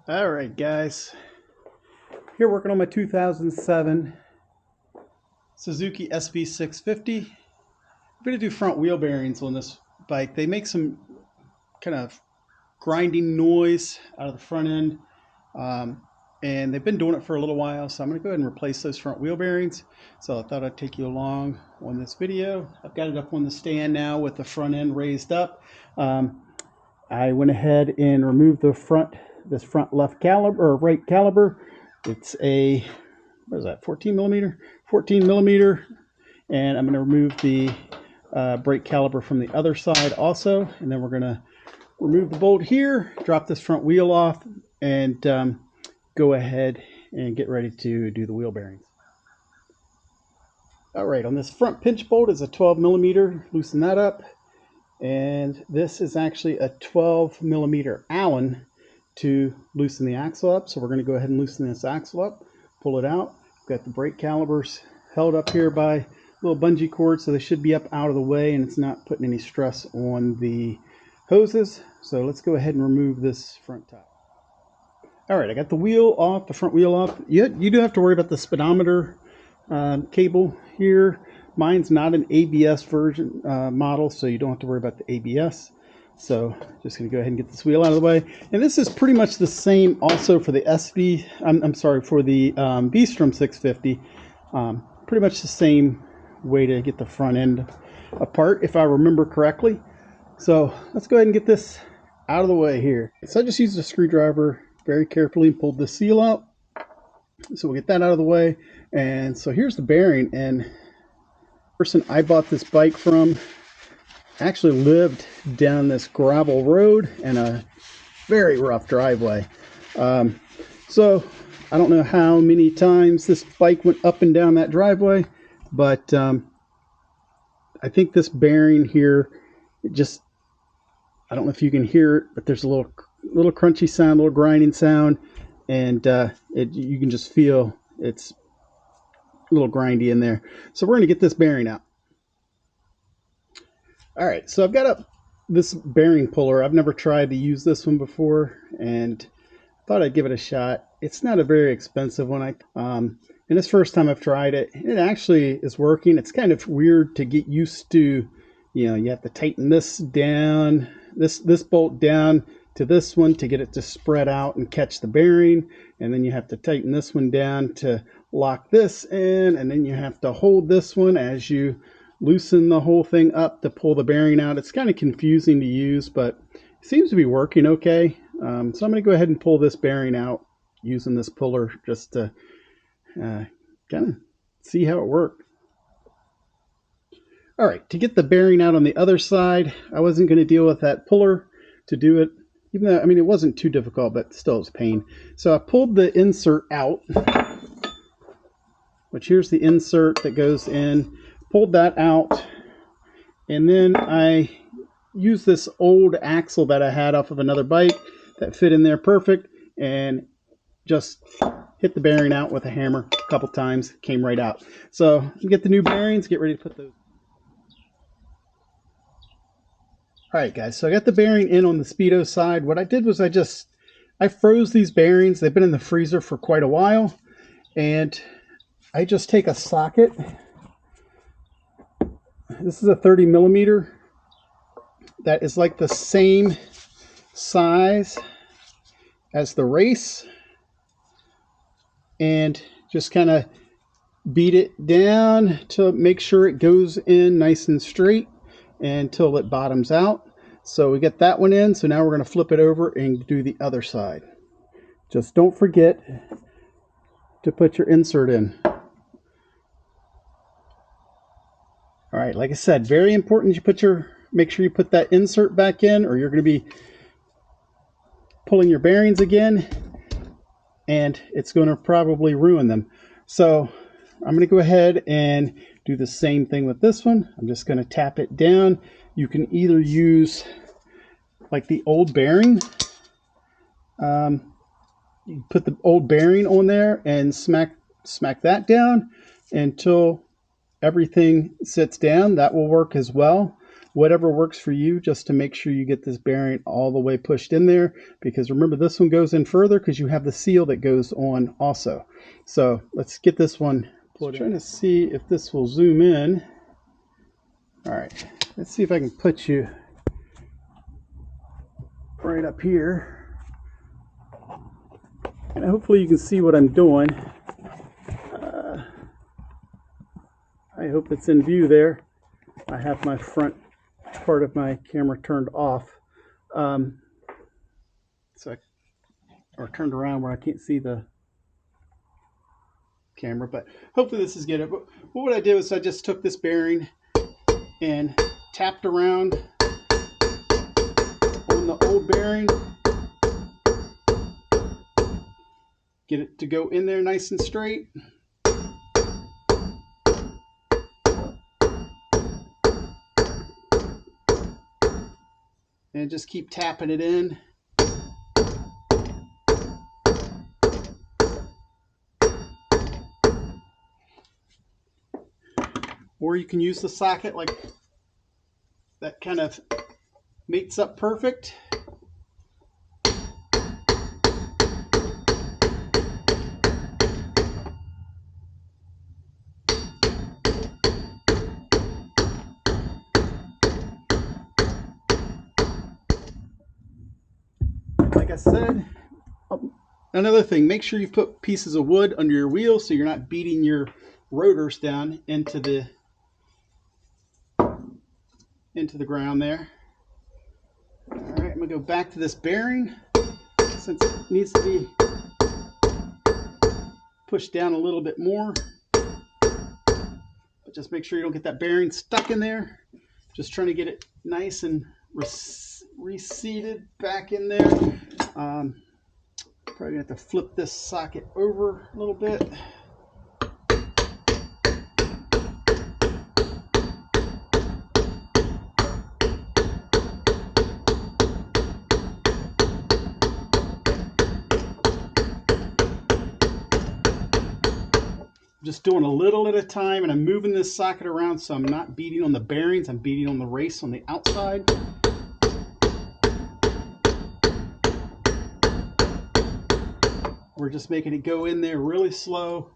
All right, guys. Here working on my 2007 Suzuki SV650. I'm going to do front wheel bearings on this bike. They make some kind of grinding noise out of the front end. And they've been doing it for a little while, so I'm going to go ahead and replace those front wheel bearings. So I thought I'd take you along on this video. I've got it up on the stand now with the front end raised up. I went ahead and removed the this front left caliper or right caliper. It's a, what is that, 14 millimeter? 14 millimeter. And I'm going to remove the brake caliper from the other side also. And then we're going to remove the bolt here, drop this front wheel off, and go ahead and get ready to do the wheel bearings. All right, on this front pinch bolt is a 12 millimeter. Loosen that up. And this is actually a 12 millimeter Allen to loosen the axle up. So we're going to go ahead and loosen this axle up, pull it out. We've got the brake calipers held up here by little bungee cords, so they should be up out of the way and it's not putting any stress on the hoses. So let's go ahead and remove this front top. All right, I got the wheel off, the front wheel off. You do have to worry about the speedometer cable here. Mine's not an ABS version model, so you don't have to worry about the ABS. So just going to go ahead and get this wheel out of the way. And this is pretty much the same also for the for the V-Strom 650. Pretty much the same way to get the front end apart, if I remember correctly. So let's go ahead and get this out of the way here. So I just used a screwdriver very carefully and pulled the seal out. So we'll get that out of the way. And so here's the bearing. And the person I bought this bike from actually lived down this gravel road and a very rough driveway. So I don't know how many times this bike went up and down that driveway, but I think this bearing here, I don't know if you can hear it, but there's a little crunchy sound, a little grinding sound, and you can just feel it's a little grindy in there. So we're going to get this bearing out. All right, so I've got this bearing puller. I've never tried to use this one before, and thought I'd give it a shot. It's not a very expensive one. And this first time I've tried it, it actually is working. It's kind of weird to get used to. You have to tighten this down, this bolt down to this one to get it to spread out and catch the bearing, and then you have to tighten this one down to lock this in, and then you have to hold this one as you loosen the whole thing up to pull the bearing out. It's kind of confusing to use, but it seems to be working okay. So I'm going to go ahead and pull this bearing out using this puller just to kind of see how it worked. All right, to get the bearing out on the other side, I wasn't going to deal with that puller to do it, even though, I mean, it wasn't too difficult, but still it's a pain. So I pulled the insert out, which here's the insert that goes in. Pulled that out, and then I used this old axle that I had off of another bike that fit in there perfect, and just hit the bearing out with a hammer a couple times. Came right out. So you get the new bearings, get ready to put those. All right, guys, so I got the bearing in on the Speedo side. What I did was I froze these bearings. They've been in the freezer for quite a while, and I just take a socket. This is a 30 millimeter that is like the same size as the race, and just kind of beat it down to make sure it goes in nice and straight until it bottoms out. So we get that one in. So now we're going to flip it over and do the other side. Just don't forget to put your insert in. All right, like I said, very important you make sure you put that insert back in, or you're going to be pulling your bearings again, and it's going to probably ruin them. So I'm going to go ahead and do the same thing with this one. I'm just going to tap it down. You can either use like the old bearing. You put the old bearing on there and smack that down until everything sits down. That will work as well. whatever works for you, just to make sure you get this bearing all the way pushed in there, because remember, this one goes in further because you have the seal that goes on also. So let's get this one put in. Trying to see if this will zoom in. All right, let's see if I can put you right up here, and hopefully you can see what I'm doing. I hope it's in view there. I have my front part of my camera turned off, or turned around where I can't see the camera, but hopefully this is good. But what I did was I just took this bearing and tapped around on the old bearing, get it to go in there nice and straight. And just keep tapping it in. Or you can use the socket like that, kind of mates up perfect. Like I said, another thing, make sure you put pieces of wood under your wheel so you're not beating your rotors down into the ground there. All right, I'm gonna go back to this bearing since it needs to be pushed down a little bit more. But just make sure you don't get that bearing stuck in there. Just trying to get it nice and reseated back in there. Probably have to flip this socket over a little bit. Just doing a little at a time, and I'm moving this socket around so I'm not beating on the bearings, I'm beating on the race on the outside. We're just making it go in there really slow.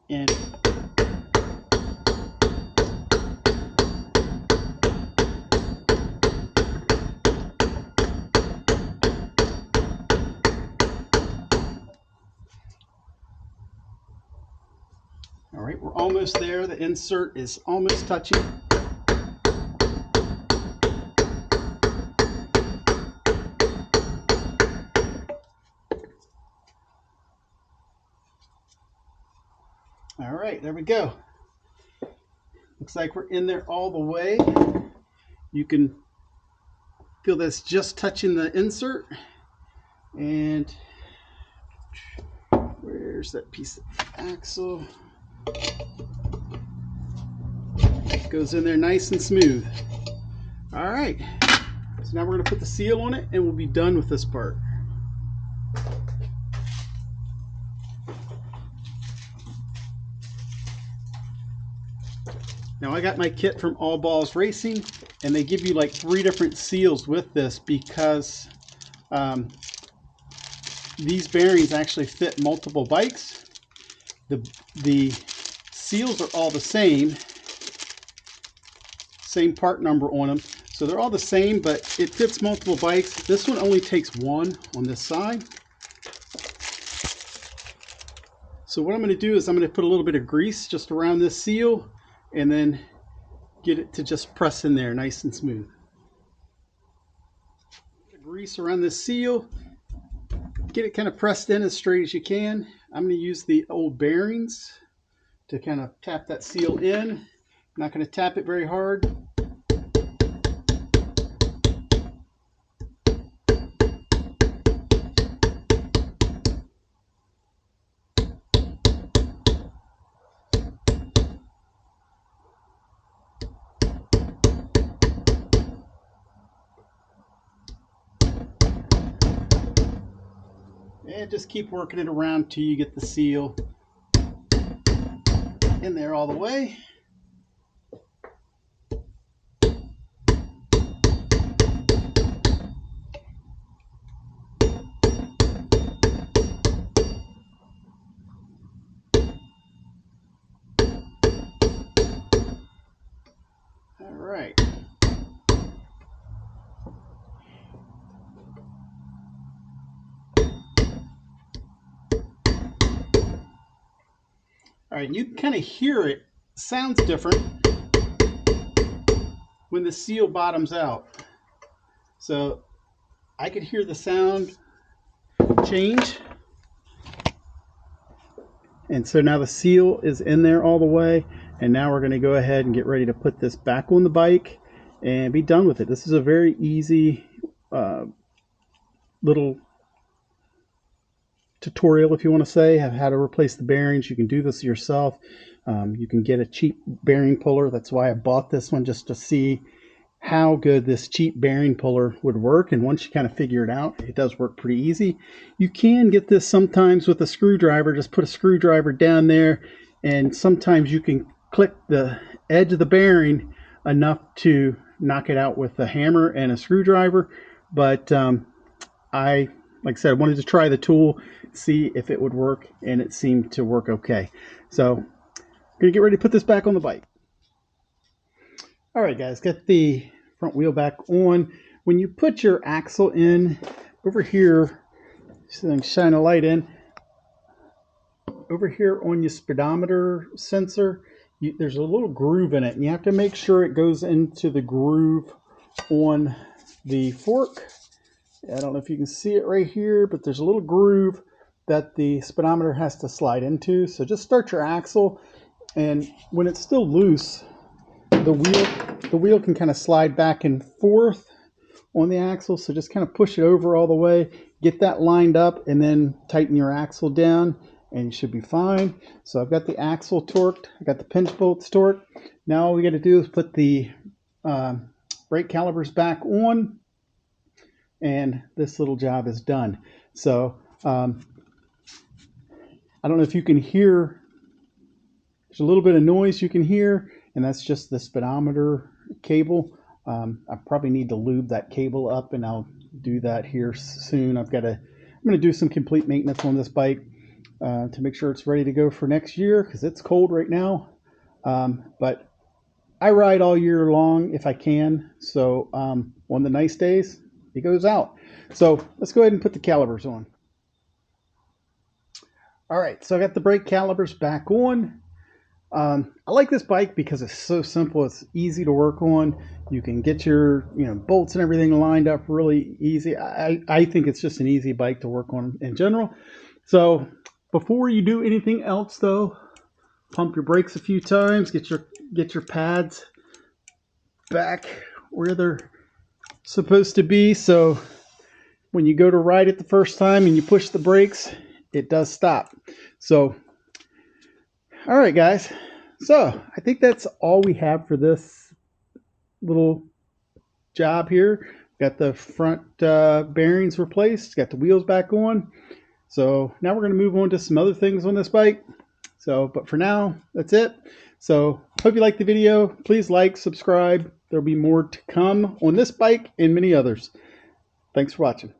And all right, we're almost there. The insert is almost touching. All right, there we go. Looks like we're in there all the way. You can feel that's just touching the insert. And where's that piece of axle? Goes in there nice and smooth. All right, so now we're going to put the seal on it and we'll be done with this part. Now I got my kit from All Balls Racing, and they give you like 3 different seals with this because these bearings actually fit multiple bikes. The seals are all the same part number on them, so they're all the same, but it fits multiple bikes. This one only takes 1 on this side. So what I'm going to do is I'm going to put a little bit of grease just around this seal and then get it to just press in there nice and smooth. Grease around this seal, get it kind of pressed in as straight as you can. I'm going to use the old bearings to kind of tap that seal in. I'm not going to tap it very hard. And just keep working it around till you get the seal in there all the way. right, you can kind of hear it. Sounds different when the seal bottoms out. So I could hear the sound change. And so now the seal is in there all the way. And now we're going to go ahead and get ready to put this back on the bike and be done with it. This is a very easy little tutorial, if you want to say, how to replace the bearings. You can do this yourself. You can get a cheap bearing puller. That's why I bought this one, just to see how good this cheap bearing puller would work. And once you kind of figure it out, it does work pretty easy. You can get this sometimes with a screwdriver. Just put a screwdriver down there, and sometimes you can click the edge of the bearing enough to knock it out with a hammer and a screwdriver. But like I said, I wanted to try the tool, see if it would work, and it seemed to work okay. So I'm gonna get ready to put this back on the bike. All right, guys, get the front wheel back on. When you put your axle in over here, so then shine a light in, over here on your speedometer sensor, there's a little groove in it, and you have to make sure it goes into the groove on the fork. I don't know if you can see it right here, but there's a little groove that the speedometer has to slide into. So just start your axle, and when it's still loose, the wheel can kind of slide back and forth on the axle. So just kind of push it over all the way, get that lined up, and then tighten your axle down, and you should be fine. So I've got the axle torqued, I got the pinch bolts torqued. Now all we got to do is put the brake calipers back on, and this little job is done. So I don't know if you can hear, there's a little bit of noise you can hear, and that's just the speedometer cable. I probably need to lube that cable up, and I'll do that here soon. I'm going to do some complete maintenance on this bike to make sure it's ready to go for next year, because it's cold right now. But I ride all year long if I can. So on the nice days, it goes out. So let's go ahead and put the calipers on. All right, so I got the brake calipers back on. I like this bike because it's so simple. It's easy to work on. You can get your bolts and everything lined up really easy. I think it's just an easy bike to work on in general. So before you do anything else, though, pump your brakes a few times. Get your pads back where they're supposed to be, so when you go to ride it the first time and you push the brakes, it does stop. So all right, guys, so I think that's all we have for this little job here. Got the front bearings replaced, got the wheels back on. So now we're going to move on to some other things on this bike. So but for now, that's it. So hope you liked the video. Please like, subscribe. There'll be more to come on this bike and many others. Thanks for watching.